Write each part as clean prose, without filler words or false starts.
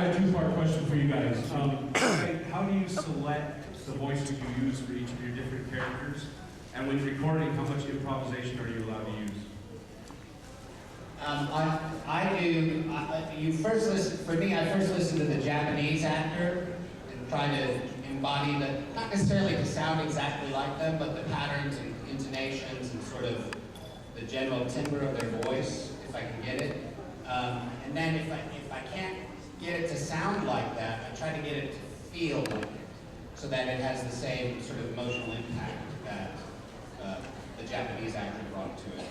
have a two-part question for you guys. How do you select the voice that you use for each of your different characters? And when recording, how much improvisation are you allowed to use? You first listen, for me, I first listen to the Japanese actor and try to embody not necessarily to sound exactly like them, but the patterns and intonations and sort of the general timbre of their voice, if I can get it. And then if I can't get it to sound like that, I try to get it to feel like it, so that it has the same sort of emotional impact that the Japanese actor brought to it.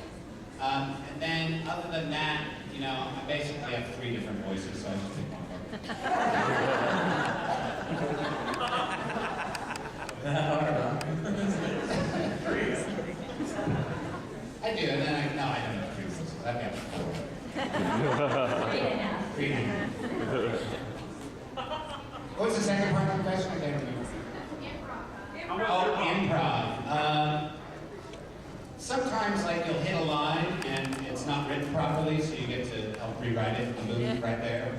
And then, other than that, you know, I basically have 3 different voices, so I just pick one of them. I do, and then I don't have 3 voices. I've got 4. 3.5. What's the second part of the question? I can't remember. Improv. Sometimes, like, you'll hit a line and it's not written properly, so you get to help rewrite it, the move right there.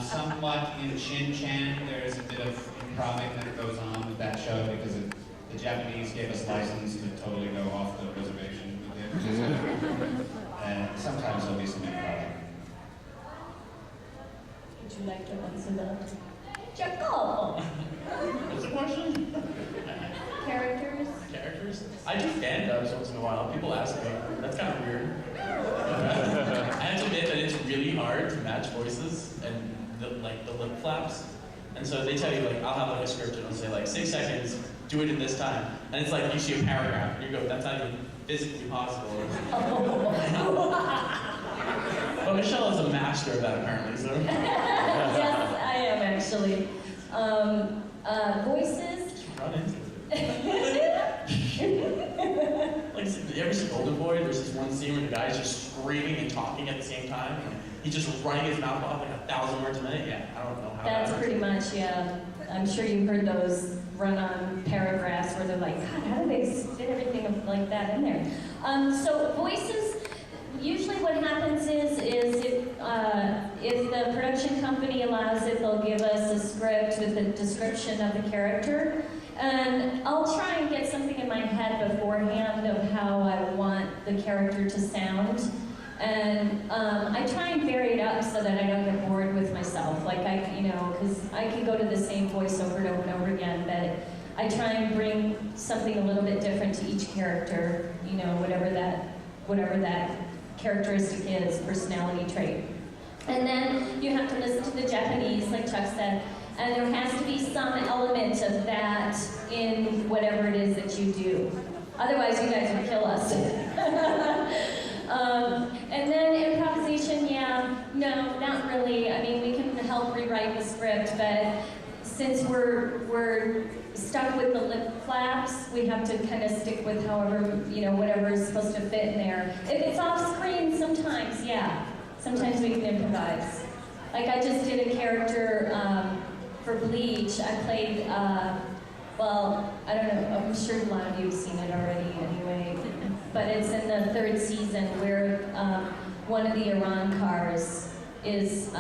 Somewhat in Shin-Chan, there's a bit of improving that goes on with that show because the Japanese gave us license to totally go off the reservation with it. And sometimes there'll be some improving. Would you like to answer that? Jacob! What's the question? Characters? Characters? I do stand-ups once in a while. People ask me. That's kind of weird. I have to admit that it's really hard to match voices and the lip flaps. And so they tell you, like, I'll have like a script and it'll say like 6 seconds, do it in this time. And it's like you see a paragraph and you go, that's not even physically possible. But Michelle is a master of that apparently, so. Yes, I am actually. Voices. Run into like, you ever see Golden Boy? There's this one scene where the guy's just screaming and talking at the same time. And he's just running his mouth off like 1,000 words a minute. Yeah, I don't know how That's pretty much, yeah. I'm sure you've heard those run-on paragraphs where they're like, God, how do they fit everything like that in there? So voices, usually what happens is if the production company allows it, they'll give us a script with a description of the character. And I'll try and get something in my head beforehand of how I want the character to sound. And I try and vary it up so that I don't get bored with myself. Like because I can go to the same voice over and over and over again, but I try and bring something a little bit different to each character, you know, whatever that characteristic is, personality trait. And then you have to listen to the Japanese, like Chuck said, and there has to be some element of that in whatever it is that you do. Otherwise, you guys would kill us. And then improvisation, yeah, no, not really. I mean, we can help rewrite the script, but since we're stuck with the lip flaps, we have to kind of stick with however, you know, whatever is supposed to fit in there. If it's off screen, sometimes, yeah. Sometimes we can improvise. Like I just did a character for Bleach. I played, well, I don't know, I'm sure a lot of you have seen it already anyway, but it's in the 3rd season where one of the Iran cars is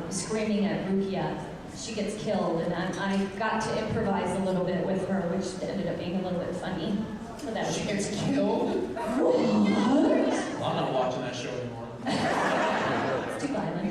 screaming at Rukia. She gets killed, and I got to improvise a little bit with her, which ended up being a little bit funny. So that She gets killed? What? I'm not watching that show anymore. It's too violent.